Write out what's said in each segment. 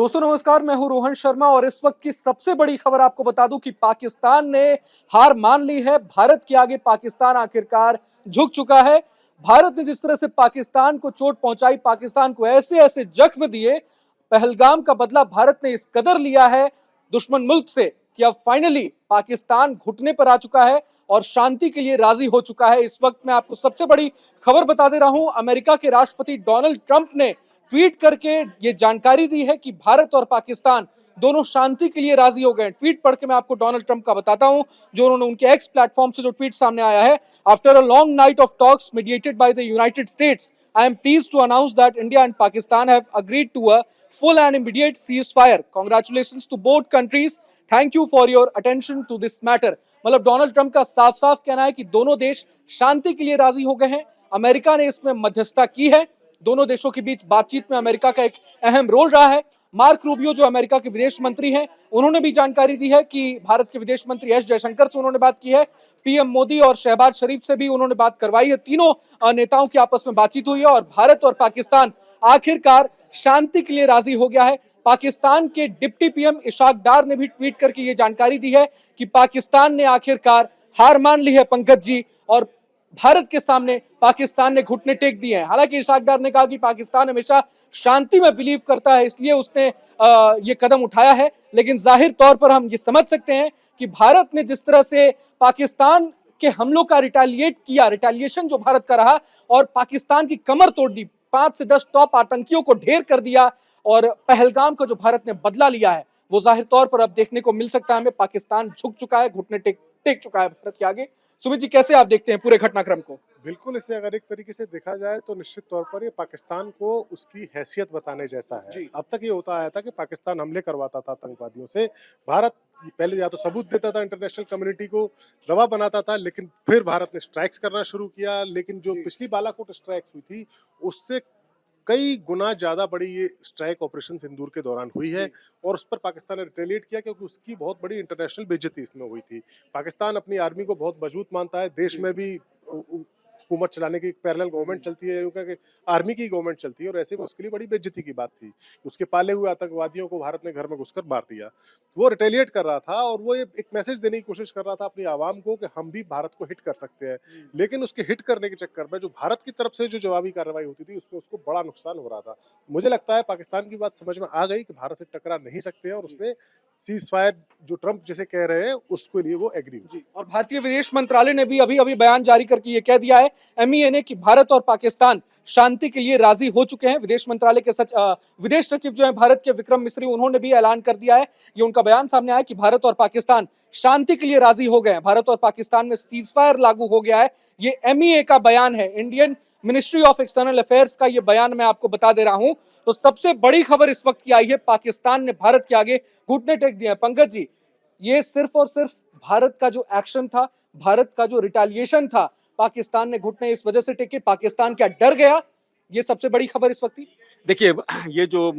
दोस्तों नमस्कार, मैं हूं रोहन शर्मा और इस वक्त की सबसे बड़ी खबर आपको बता दूं कि पाकिस्तान ने हार मान ली है। भारत के आगे पाकिस्तान आखिरकार झुक चुका है। भारत ने जिस तरह से पाकिस्तान को चोट पहुंचाई, पाकिस्तान को ऐसे ऐसे जख्म दिए, पहलगाम का बदला भारत ने इस कदर लिया है दुश्मन मुल्क से कि अब फाइनली पाकिस्तान घुटने पर आ चुका है और शांति के लिए राजी हो चुका है। इस वक्त मैं आपको सबसे बड़ी खबर बता दे रहा हूं, अमेरिका के राष्ट्रपति डोनाल्ड ट्रंप ने ट्वीट करके ये जानकारी दी है कि भारत और पाकिस्तान दोनों शांति के लिए राजी हो गए। ट्वीट पढ़ के मैं आपको डोनाल्ड ट्रंप का बताता हूं, जो उन्होंने उनके एक्स प्लेटफॉर्म से जो ट्वीट सामने आया है। After a long night of talks mediated by the United states, I am pleased to announce that India and Pakistan have agreed to a full and immediate ceasefire. Congratulations to both countries. Thank you for your attention to this matter. मतलब Donald Trump का साफ साफ कहना है कि दोनों देश शांति के लिए राजी हो गए हैं। अमेरिका ने इसमें मध्यस्थता की है। दोनों देशों के बीच बातचीत में अमेरिका का एक अहम रोल रहा है। मार्क रूबियो जो अमेरिका के विदेश मंत्री हैं, उन्होंने भी जानकारी दी है कि भारत के विदेश मंत्री एस जयशंकर से उन्होंने बात की है। पीएम मोदी और शहबाज शरीफ से भी उन्होंने बात करवाई है। तीनों नेताओं की आपस में बातचीत हुई है और भारत और पाकिस्तान आखिरकार शांति के लिए राजी हो गया है। पाकिस्तान के डिप्टी पीएम इशाक डार ने भी ट्वीट करके ये जानकारी दी है कि पाकिस्तान ने आखिरकार हार मान ली है पंकज जी, और भारत के सामने पाकिस्तान ने घुटने टेक दिए हैं। हालांकि इशाक डार ने कहा कि पाकिस्तान हमेशा शांति में बिलीव करता है, इसलिए उसने ये कदम उठाया है। लेकिन जाहिर तौर पर हम ये समझ सकते हैं कि भारत ने जिस तरह से पाकिस्तान के हमलों का रिटेलिएट किया, रिटेलिएशन जो भारत का रहा और पाकिस्तान की कमर तोड़ दी, 5 से 10 टॉप आतंकियों को ढेर कर दिया और पहलगाम का जो भारत ने बदला लिया है, वो जाहिर तौर पर अब देखने को मिल सकता है हमें। पाकिस्तान झुक चुका है, घुटने टेक चुका है भारत के आगे। सुमित जी, कैसे आप देखते हैं पूरे घटनाक्रम को? बिल्कुल, इसे अगर एक तरीके से देखा जाए तो निश्चित तौर पर ये पाकिस्तान को उसकी हैसियत बताने जैसा है। अब तक ये होता आया था कि पाकिस्तान हमले करवाता था आतंकवादियों से, भारत पहले या तो सबूत देता था, इंटरनेशनल कम्युनिटी को दबाव बनाता था, लेकिन फिर भारत ने स्ट्राइक्स करना शुरू किया। लेकिन जो पिछली बालाकोट स्ट्राइक्स हुई थी, उससे कई गुना ज्यादा बड़ी ये स्ट्राइक ऑपरेशन सिंदूर के दौरान हुई है और उस पर पाकिस्तान ने रिटेलिएट किया, क्योंकि उसकी बहुत बड़ी इंटरनेशनल बेइज्जती इसमें हुई थी। पाकिस्तान अपनी आर्मी को बहुत मजबूत मानता है, देश में भी हुकूमत चलाने की एक पैरेलल गवर्नमेंट चलती है, क्योंकि आर्मी की गवर्नमेंट चलती है, और ऐसे में उसके लिए बड़ी बेइज्जती की बात थी। उसके पाले हुए आतंकवादियों को भारत ने घर में घुसकर मार दिया। तो वो रिटेलिएट कर रहा था और वो एक मैसेज देने की कोशिश कर रहा था अपनी आवाम को कि हम भी भारत को हिट कर सकते हैं। लेकिन उसके हिट करने के चक्कर में जो भारत की तरफ से जो जवाबी कार्रवाई होती थी, उसमें उसको बड़ा नुकसान हो रहा था। मुझे लगता है पाकिस्तान की बात समझ में आ गई कि भारत से टकरा नहीं सकते हैं और उसने सीज फायर जो ट्रंप जैसे कह रहे हैं उसके लिए वो एग्री हुई। और भारतीय विदेश मंत्रालय ने भी अभी बयान जारी करके ये कह दिया है, एमईए ने, कि भारत और पाकिस्तान शांति के लिए राजी हो चुके हैं। विदेश मंत्रालय के विदेश सचिव जो है भारत के विक्रम मिस्री, उन्होंने भी ऐलान कर दिया है, ये उनका बयान सामने आया कि भारत और पाकिस्तान शांति के लिए राजी हो गए हैं। भारत और पाकिस्तान में सीज फायर लागू हो गया है। ये एमईए का बयान है, Indian ministry of external affairs का ये बयान मैं आपको बता दे रहा हूं। तो सबसे बड़ी खबर इस वक्त की आई है, पाकिस्तान ने भारत के आगे घुटने टेक दिए हैं। पंकज जी, ये सिर्फ और सिर्फ भारत का जो एक्शन था, भारत का जो रिटेलिएशन था, पाकिस्तान ने घुटने इस वजह से टेके, पाकिस्तान क्या डर गया? ये सबसे बड़ी खबर इस वक्त की। देखिए, ये जो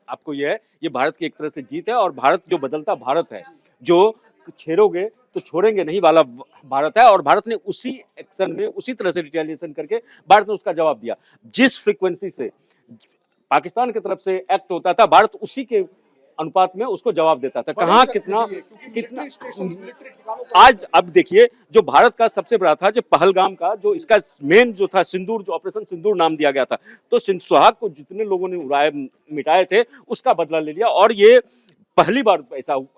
आपको ये है, ये भारत की एक तरह से जीत है और भारत जो बदलता भारत है, जो छेड़ोगे तो छोड़ेंगे नहीं वाला भारत है, और भारत ने उसी एक्शन में उसी तरह से रिटेलिएशन करके भारत ने उसका जवाब दिया। जिस फ्रीक्वेंसी से पाकिस्तान की तरफ से एक्ट होता था, भारत उसी के अनुपात में उसको जवाब देता था। कहाँ कितना आज अब देखिए, जो भारत का सबसे बड़ा था, जो पहलगाम का जो इसका मेन जो था सिंदूर, जो ऑपरेशन सिंदूर नाम दिया गया था, तो सुहाग को जितने लोगों ने उड़ाए मिटाए थे, उसका बदला ले लिया। और ये पहली बार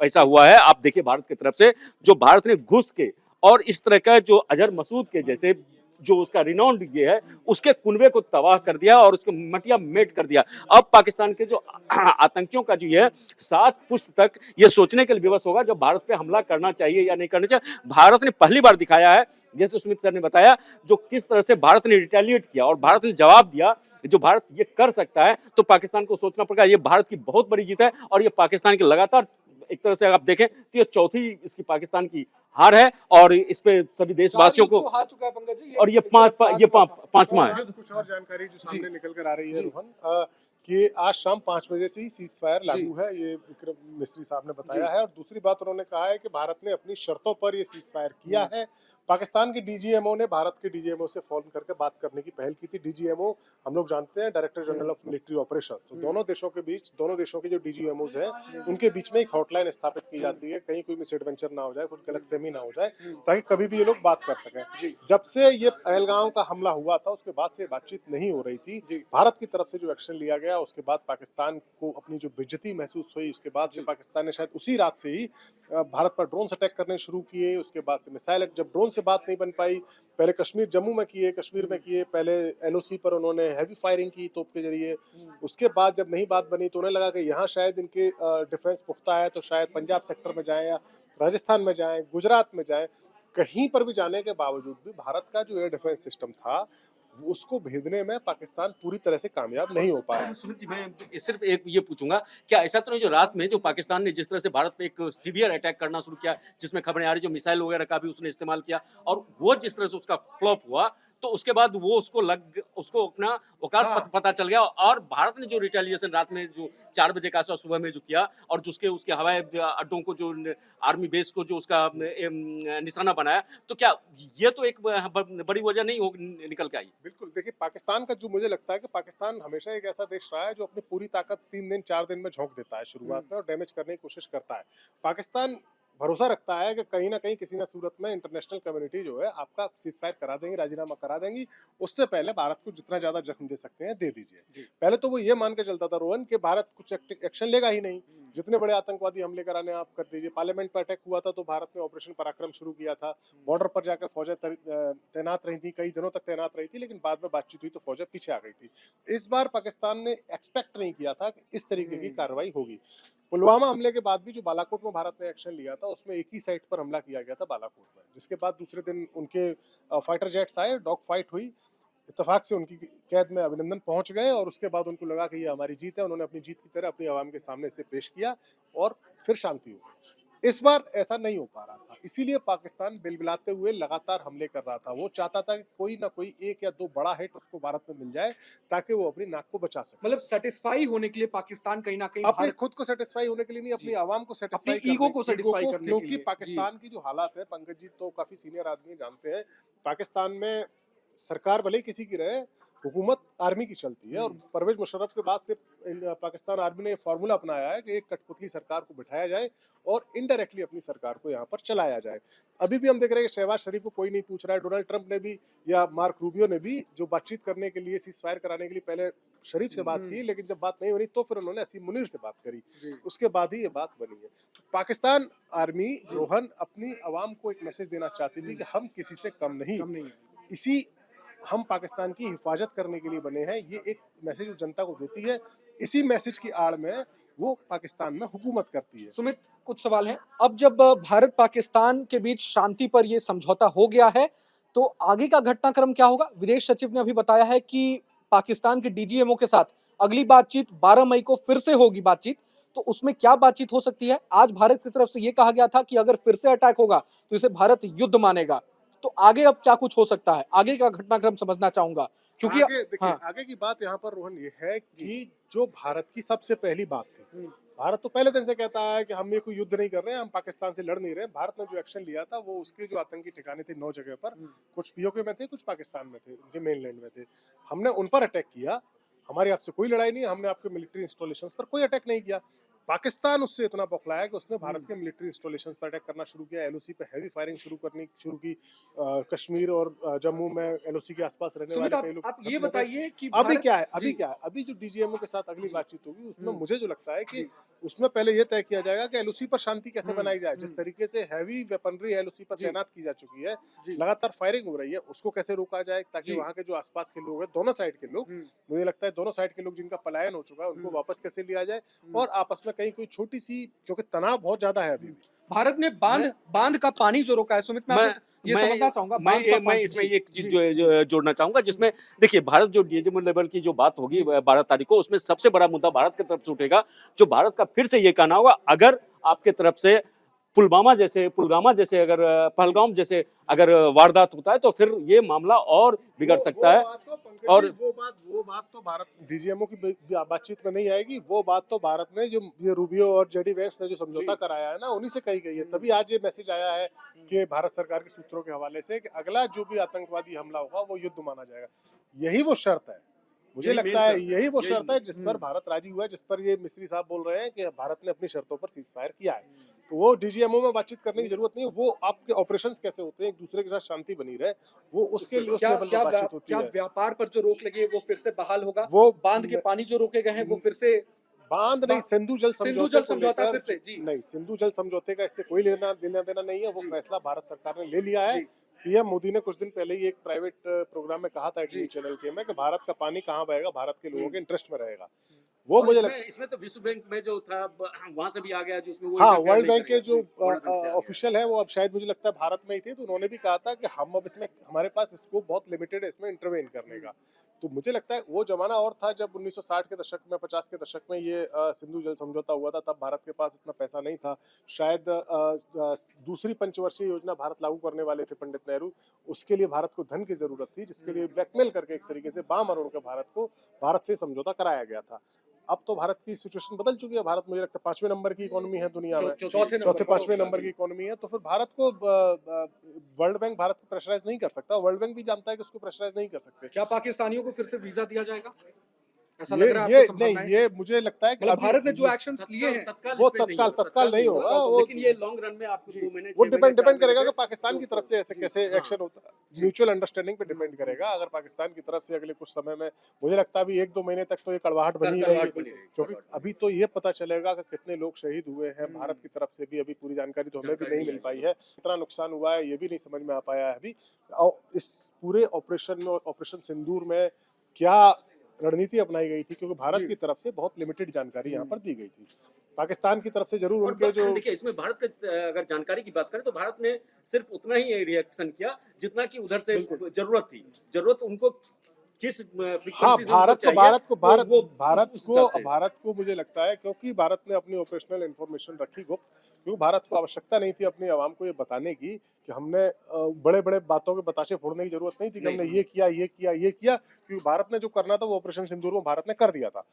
ऐसा हुआ है। आप देखिए, भारत की तरफ से जो भारत ने घुस के और इस तरह का जो अजहर मसूद के जैसे जो उसका रिनाउंड ये है, उसके कुनबे को तबाह कर दिया और उसको मटिया मेट कर दिया। अब पाकिस्तान के जो आतंकियों का जो है 7 पुश्त तक ये सोचने के लिए विवश होगा, जब भारत पे हमला करना चाहिए या नहीं करना चाहिए। भारत ने पहली बार दिखाया है, जैसे सुमित सर ने बताया, जो किस तरह से भारत ने रिटेलिएट किया और भारत ने जवाब दिया। जो भारत ये कर सकता है, तो पाकिस्तान को सोचना पड़ेगा। ये भारत की बहुत बड़ी जीत है और ये पाकिस्तान की लगातार, एक तरह से आप देखें तो ये चौथी इसकी पाकिस्तान की हार है, और इस पे सभी देशवासियों को हार चुका है पंकज जी, और ये पांचवा है। कुछ और जानकारी जो सामने निकल कर आ रही है रोहन, कि आज शाम 5 बजे से ही सीज फायर लागू है, ये विक्रम मिस्री साहब ने बताया है। और दूसरी बात उन्होंने कहा है कि भारत ने अपनी शर्तों पर ये सीज फायर किया है। पाकिस्तान के डीजीएमओ ने भारत के डीजीएमओ से फोन करके बात करने की पहल की थी। डीजीएमओ हम लोग जानते हैं, director general of military operations. दोनों देशों के जो डीजीएमओज हैं उनके बीच में एक हॉटलाइन स्थापित की जाती है, कहीं कोई मिस एडवेंचर ना हो जाए, कुछ गलतफहमी ना हो जाए, ताकि कभी भी ये लोग बात कर सकें। जब से ये पहलगाम का हमला हुआ था उसके बाद से बातचीत नहीं हो रही थी। भारत की तरफ से जो एक्शन लिया गया उसके बाद पाकिस्तान को अपनी जो बेइज्जती महसूस हुई, उसके बाद से पाकिस्तान ने शायद उसी रात से ही भारत पर ड्रोन अटैक करने शुरू किए। उसके बाद से मिसाइल, जब ड्रोन से बात नहीं बन पाई, पहले कश्मीर जम्मू में किए, कश्मीर में किए, पहले एलओसी पर उन्होंने हैवी फायरिंग की तोप के जरिए। उसके बाद जब नहीं बात बनी तो उन्हें लगा कि यहाँ शायद इनके डिफेंस पुख्ता है, तो शायद पंजाब सेक्टर में जाएं या राजस्थान में जाएं, गुजरात में जाएं। कहीं पर भी जाने के बावजूद भी भारत का जो एयर डिफेंस सिस्टम था उसको भेदने में पाकिस्तान पूरी तरह से कामयाब नहीं हो पाया। सुमित जी, मैं सिर्फ एक ये पूछूंगा, क्या ऐसा तो नहीं जो रात में जो पाकिस्तान ने जिस तरह से भारत पे एक सीवियर अटैक करना शुरू किया, जिसमें खबरें आ रही जो मिसाइल वगैरह का भी उसने इस्तेमाल किया, और वो जिस तरह से उसका फ्लॉप हुआ, तो उसके बाद वो उसको अपना औकात पता चल गया, और भारत ने जो रिटेलिएशन रात में जो 4 बजे का आसपास सुबह में जो किया, और उसके हवाई अड्डों को, जो आर्मी बेस को जो उसका निशाना बनाया, तो क्या ये तो एक बड़ी वजह नहीं हो निकल के आई? बिल्कुल, देखिए पाकिस्तान का जो मुझे लगता है कि पाकिस्तान हमेशा एक ऐसा देश रहा है जो अपनी पूरी ताकत 3 दिन 4 दिन में झोंक देता है शुरुआत में और डैमेज करने की कोशिश करता है। पाकिस्तान भरोसा रखता है कि कहीं ना कहीं किसी ना सूरत में इंटरनेशनल कम्युनिटी जो है आपका सीज फायर करा देंगी, राजीनामा करा देंगी। उससे पहले भारत को जितना ज्यादा जख्म दे सकते हैं दे दीजिए। पहले तो वो ये मान के चलता था रोहन कि भारत कुछ एक्शन लेगा ही नहीं, जितने बड़े आतंकवादी हमले कराने आप कर दीजिए। पार्लियामेंट पर अटैक हुआ था तो भारत ने ऑपरेशन पराक्रम शुरू किया था, बॉर्डर पर जाकर फौजें तैनात रही थी, कई दिनों तक तैनात रही थी, लेकिन बाद में बातचीत हुई तो फौजें पीछे आ गई थी। इस बार पाकिस्तान ने एक्सपेक्ट नहीं किया था कि इस तरीके की कार्रवाई होगी। पुलवामा हमले के बाद भी जो बालाकोट में भारत ने एक्शन लिया था उसमें एक ही साइट पर हमला किया गया था, बालाकोट में, जिसके बाद दूसरे दिन उनके फाइटर जेट्स आए, डॉग फाइट हुई, इत्तेफाक से उनकी कैद में अभिनंदन पहुंच गए और उसके बाद उनको लगा कि ये हमारी जीत है। उन्होंने अपनी जीत की तरह अपनी आवाम के सामने से पेश किया और फिर शांति हो गई। इस बार ऐसा नहीं हो पा रहा था, इसीलिए पाकिस्तान बिलबिलाते हुए लगातार हमले कर रहा था। वो चाहता था कि कोई ना कोई 1 या 2 बड़ा हिट उसको भारत में मिल जाए ताकि वो अपनी नाक को बचा सके। मतलब सेटिस्फाई होने के लिए पाकिस्तान कहीं ना कहीं अपने खुद को सेटिस्फाई होने के लिए नहीं, अपनी आवाम को सेटिस्फाई अपनी ईगो को सेटिस्फाई करने के लिए, क्योंकि पाकिस्तान की जो हालात है, पंकज जी तो काफी सीनियर आदमी जानते हैं, पाकिस्तान में सरकार भले किसी की रहे, हुकूमत आर्मी की चलती है। और परवेज मुशर्रफ के बाद से पाकिस्तान आर्मी ने फॉर्मूला अपनाया है कि एक कठपुतली सरकार को बिठाया जाए और इनडायरेक्टली अपनी सरकार को यहाँ पर चलाया जाए। अभी भी हम देख रहे हैं कि शहबाज शरीफ को कोई नहीं पूछ रहा है। डोनाल्ड ट्रंप ने भी या मार्क रूबियो ने भी जो बातचीत करने के लिए, सीज फायर कराने के लिए पहले शरीफ से बात की, लेकिन जब बात नहीं बनी तो फिर उन्होंने असीम मुनीर से बात करी, उसके बाद ही ये बात बनी है। पाकिस्तान आर्मी रोहन अपनी आवाम को एक मैसेज देना चाहती थी कि हम किसी से कम नहीं, इसी हम पाकिस्तान की हिफाजत करने के लिए बने हैं। ये एक मैसेज वो जनता को देती है, इसी मैसेज की आड़ में वो पाकिस्तान में हुकूमत करती है। सुमित, कुछ सवाल हैं। अब जब भारत पाकिस्तान के बीच शांति पर ये समझौता हो गया है तो आगे का घटनाक्रम क्या होगा? विदेश सचिव ने अभी बताया है कि पाकिस्तान के डीजीएमओ के साथ अगली बातचीत 12 मई को फिर से होगी बातचीत। तो उसमें क्या बातचीत हो सकती है? आज भारत की तरफ से ये कहा गया था कि अगर फिर से अटैक होगा तो इसे भारत युद्ध मानेगा। तो आगे अब क्या कुछ हो सकता है? आगे का घटनाक्रम समझना चाहूंगा, क्योंकि आगे की बात यहाँ पर रोहन ये है कि जो भारत की सबसे पहली बात थी, भारत तो पहले दिन से कहता है कि हम ये कोई युद्ध नहीं कर रहे हैं, हम पाकिस्तान से लड़ नहीं रहे। भारत ने जो एक्शन लिया था वो उसके जो आतंकी ठिकाने थे 9 जगह पर, कुछ पीओके में थे, कुछ पाकिस्तान में थे, उनके मेनलैंड में थे, हमने उन पर अटैक किया। हमारी आपसे कोई लड़ाई नहीं, हमने आपके मिलिट्री इंस्टॉलेशंस पर कोई अटैक नहीं किया। पाकिस्तान उससे इतना बौखलाया कि उसने भारत के मिलिट्री इंस्टॉलेशंस पर अटैक करना शुरू किया, एलओसी पे हैवी फायरिंग शुरू की। कश्मीर और जम्मू में एलओसी के आसपास रहने वाले कई लोग। आप ये बताइए कि अभी क्या है, अभी जो डीजीएमओ के साथ अगली बातचीत होगी उसमें मुझे जो लगता है कि उसमें पहले ये तय किया जाएगा कि एलओसी पर शांति कैसे बनाई जाए। जिस तरीके से हैवी वेपनरी एलओसी पर तैनात की जा चुकी है, लगातार फायरिंग हो रही है, उसको कैसे रोका जाए ताकि वहाँ के जो आसपास के लोग हैं, दोनों साइड के लोग, मुझे लगता है दोनों साइड के लोग जिनका पलायन हो चुका है उनको वापस कैसे लिया जाए और आपस में कहीं कोई छोटी सी, क्योंकि तनाव बहुत ज्यादा है अभी भी। भारत ने बांध का पानी जो रोका है। सुमित, मैं समझना चाहूंगा, मैं इसमें एक चीज जोड़ना चाहूंगा, जिसमें देखिए भारत जो डीजीएमओ लेवल की जो बात होगी 12 तारीख को, उसमें सबसे बड़ा मुद्दा भारत की तरफ से उठेगा, जो भारत का फिर से ये कहना होगा, अगर आपके तरफ से पुलवामा जैसे अगर पहलगाम जैसे अगर वारदात होता है तो फिर ये मामला और बिगड़ सकता है। और वो बात तो भारत डीजीएमओ की बातचीत में नहीं आएगी। वो बात तो भारत ने जो ये रूबियो और जेडी वेंस ने जो समझौता कराया है ना, उन्हीं से कही गई है। तभी आज ये मैसेज आया है कि भारत सरकार के सूत्रों के हवाले से कि अगला जो भी आतंकवादी हमला होगा वो युद्ध माना जाएगा। यही वो शर्त है, मुझे यही लगता main है शर्त है। यही वो यही- शर्त है जिस पर भारत राजी हुआ है, जिस पर ये मिस्री साहब बोल रहे हैं कि भारत ने अपनी शर्तों पर सीज फायर किया है। तो वो डीजीएमओ में बातचीत करने की जरूरत नहीं है। वो आपके ऑपरेशंस कैसे होते हैं, एक दूसरे के साथ शांति बनी रहे, वो उसके लिए उस क्या लेवल क्या पर बातचीत होती क्या है। व्यापार पर जो रोक लगी है वो फिर से बहाल होगा? वो बांध के पानी जो रोके गए हैं वो फिर से बांध नहीं, सिंधु जल सिंधु समझौते जल को समझौता लेकर फिर से जी नहीं, सिंधु जल समझौते का इससे कोई लेना देना नहीं है। वो जी। फैसला भारत सरकार ने ले लिया है। जी। पीएम मोदी ने कुछ दिन पहले ही एक प्राइवेट प्रोग्राम में कहा था टीवी जी। चैनल के में कि भारत का पानी कहाँ बहेगा, भारत के लोगों के इंटरेस्ट में रहेगा। वो और मुझे इसमें तो विश्व बैंक में जो था वहां से भी आ गया जो उसमें वो हाँ, इंटरफेयर वर्ल्ड नहीं बैंक के करेगा। जो वर्ल्ड बैंक से आ गया। ऑफिशियल है वो अब शायद मुझे लगता है भारत में ही थे, तो उन्होंने भी कहा था कि हम अब इसमें हमारे पास स्कोप बहुत लिमिटेड है इसमें इंटरवेन करने का। तो मुझे लगता है वो जमाना और था जब 1960 के दशक में, 50 के दशक में ये सिंधु जल समझौता हुआ था। तब भारत के पास इतना पैसा नहीं था। शायद दूसरी पंचवर्षीय योजना भारत लागू करने वाले थे पंडित नेहरू, उसके लिए भारत को धन की जरूरत थी, जिसके लिए ब्लैकमेल करके एक तरीके से बाम मरोड़ के भारत से समझौता कराया गया था। अब तो भारत की सिचुएशन बदल चुकी है। भारत मुझे लगता है 5वें नंबर की इकोनॉमी है दुनिया में, चौथे 5वें नंबर की इकोनॉमी है। तो फिर भारत को वर्ल्ड बैंक भारत को प्रेशराइज नहीं कर सकता। वर्ल्ड बैंक भी जानता है कि उसको प्रेशराइज नहीं कर सकते। क्या पाकिस्तानियों को फिर से वीजा दिया जाएगा? ऐसा ये लग रहा है ये आपको नहीं, संभावनाएं? ये मुझे लगता है कि मतलब अभी भारत ने जो एक्शंस लिए हैं वो तत्काल नहीं होगा। वो लेकिन ये लॉन्ग रन में आपको 2 महीने वो 6 महीने, 4 डिपेंड करेगा महीने कि पाकिस्तान की तरफ से ऐसे कैसे हाँ। एक्शन होता है। म्यूचुअल अंडरस्टैंडिंग पे डिपेंड करेगा। अगर पाकिस्तान की तरफ से अगले कुछ समय में, मुझे लगता है अभी 1-2 महीने तक तो ये कड़वाहट बनी रहेगी, क्योंकि अभी तो ये पता चलेगा कि कितने लोग शहीद हुए हैं। भारत की तरफ से भी अभी पूरी जानकारी तो हमें भी नहीं मिल पाई है। कितना नुकसान हुआ है ये भी नहीं समझ में आ पाया है अभी। और इस पूरे ऑपरेशन में, ऑपरेशन सिंदूर में क्या रणनीति अपनाई गई थी, क्योंकि भारत की तरफ से बहुत लिमिटेड जानकारी यहाँ पर दी गई थी। पाकिस्तान की तरफ से जरूर उनके जो देखिए इसमें भारत का अगर जानकारी की बात करें तो भारत ने सिर्फ उतना ही रिएक्शन किया जितना कि उधर से जरूरत थी। जरूरत उनको किस हाँ, फ्रीक्वेंसी से उनको चाहिए, भारत को मुझे लगता है, क्योंकि भारत ने अपनी ऑपरेशनल इंफॉर्मेशन रखी गुप्त, क्योंकि भारत को आवश्यकता नहीं थी अपनी आवाम को ये बताने की कि हमने बड़े बड़े बातों के बताशे फोड़ने की जरूरत नहीं थी कि हमने ये किया, क्योंकि भारत ने जो करना था वो ऑपरेशन सिंदूर में भारत ने कर दिया था।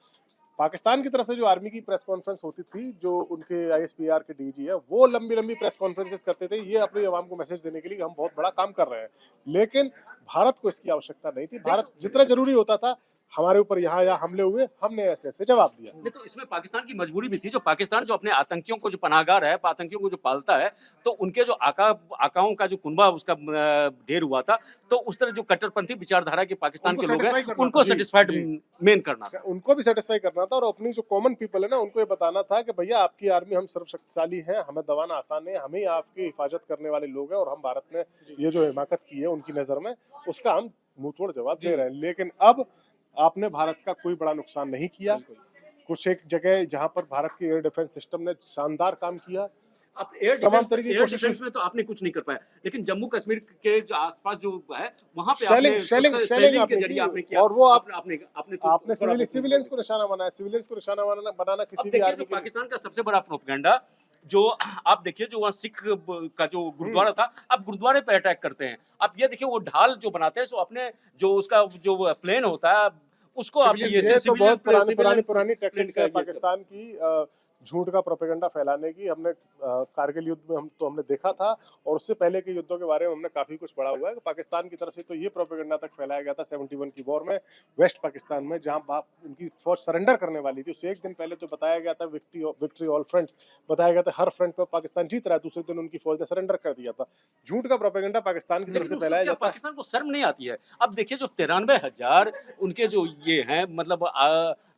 पाकिस्तान की तरफ से जो आर्मी की प्रेस कॉन्फ्रेंस होती थी, जो उनके आईएसपीआर के डीजी है, वो लंबी प्रेस कॉन्फ्रेंसेस करते थे, ये अपनी आवाम को मैसेज देने के लिए कि हम बहुत बड़ा काम कर रहे हैं। लेकिन भारत को इसकी आवश्यकता नहीं थी। भारत जितना जरूरी होता था, हमारे ऊपर यहाँ हमले हुए, हमने ऐसे जवाब दिया। नहीं तो इसमें पाकिस्तान की मजबूरी भी थी। जो पाकिस्तान जो अपने आतंकियों को जो पनाहगार है, आतंकियों को जो पालता है, तो उनके जो आकाओं का जो कुनबा उसका ढेर हुआ था, तो उस तरह जो कट्टरपंथी विचारधारा के पाकिस्तान के लोग हैं उनको सेटिस्फाइड मेन करना था। उनको भी सेटिस्फाई करना था, और अपनी जो कॉमन पीपल है ना, उनको ये बताना था कि भैया आपकी आर्मी, हम सर्वशक्तिशाली हैं, हमें दबाना आसान है, हमें आपकी हिफाजत करने वाले लोग हैं, और हम भारत ने ये जो हिमाकत की है उनकी नजर में, उसका हम मुंहतोड़ जवाब दे रहे हैं। लेकिन अब आपने भारत का कोई बड़ा नुकसान नहीं किया। कुछ एक जगह जहां पर भारत के एयर डिफेंस सिस्टम ने शानदार काम किया। अब एयर डिफेंस में तो आपने कुछ नहीं कर पाया, लेकिन जम्मू कश्मीर के जो आसपास जो है वहां पे शेलिंग के जरिए आपने किया, और वो आपने सिविलियंस को निशाना बनाया। सिविलियंस को निशाना बनाना किसी भी आर्मी के पाकिस्तान का सबसे बड़ा प्रोपेगेंडा जो आप देखिए, जो वहाँ सिख का जो गुरुद्वारा था, अब गुरुद्वारे पे अटैक करते हैं। अब ये देखिए वो ढाल जो बनाते हैं, सो अपने जो उसका जो प्लेन होता है उसको आप ये तो बहुत पुरानी टेक्निक्स है पाकिस्तान की, झूठ का प्रोपेगेंडा फैलाने की। हमने कारगिल युद्ध में हमने देखा था, और उससे पहले के युद्धों के बारे में हमने काफी कुछ पढ़ा हुआ है। पाकिस्तान की तरफ से तो ये प्रोपेगेंडा तक फैलाया गया था 71 की वॉर में, वेस्ट पाकिस्तान में, जहां उनकी फौज सरेंडर करने वाली थी। उससे एक दिन पहले तो बताया गया था विक्ट्री ऑल फ्रंट्स, बताया गया था हर फ्रंट पर पाकिस्तान जीत रहा है। दूसरे दिन उनकी फौज ने सरेंडर कर दिया था। झूठ का प्रोपेगेंडा पाकिस्तान की तरफ से फैलाया जाता है। पाकिस्तान को शर्म नहीं आती है। अब देखिए जो 93,000 उनके जो ये हैं, मतलब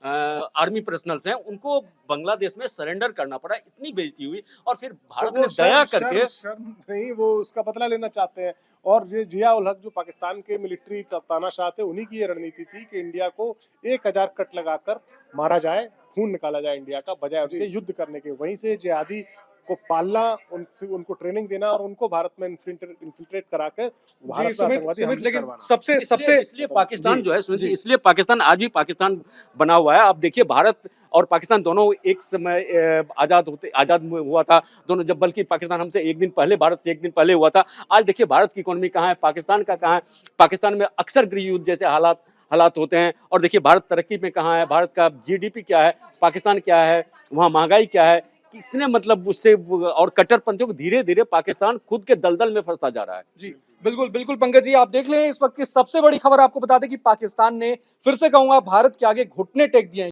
आर्मी पर्सनल्स हैं, उनको बांग्लादेश में सरेंडर करना पड़ा, इतनी बेइज्जती हुई, और फिर भारत ने दया करके शर्म नहीं, वो उसका बदला लेना चाहते हैं। और ये जिया उल हक जो पाकिस्तान के मिलिट्री तानाशाह थे, उन्हीं की ये रणनीति थी कि इंडिया को 1000 कट लगाकर मारा जाए, खून निकाला जाए इंडिया का, बजाय उनके युद्ध करने के। वहीं से जिहादी को पालना, उनसे उनको ट्रेनिंग देना और उनको भारत में इन्फिल्ट्रेट करा कर जी भारत में सुमित आतंकवादी सुमित हमले लेकिन करवाना। सबसे सबसे इसलिए पाकिस्तान जी, जो है सुनील जी, जी। इसलिए पाकिस्तान आज भी पाकिस्तान बना हुआ है। आप देखिए भारत और पाकिस्तान दोनों एक समय आजाद हुआ था दोनों, जब बल्कि पाकिस्तान हमसे एक दिन पहले, भारत से एक दिन पहले हुआ था। आज देखिए भारत की इकोनॉमी कहाँ है, पाकिस्तान का कहाँ है। पाकिस्तान में अक्सर गृह युद्ध जैसे हालात होते हैं। और देखिए भारत तरक्की में कहाँ है, भारत का जीडीपी क्या है, पाकिस्तान क्या है, वहाँ महंगाई क्या है, कितने मतलब उससे और कट्टरपंथियों को धीरे धीरे पाकिस्तान खुद के दलदल में फंसता जा रहा है। जी बिल्कुल बिल्कुल पंकज जी, आप देख लें इस वक्त की सबसे बड़ी खबर आपको बता दें कि पाकिस्तान ने फिर से कहूंगा भारत के आगे घुटने टेक दिए हैं।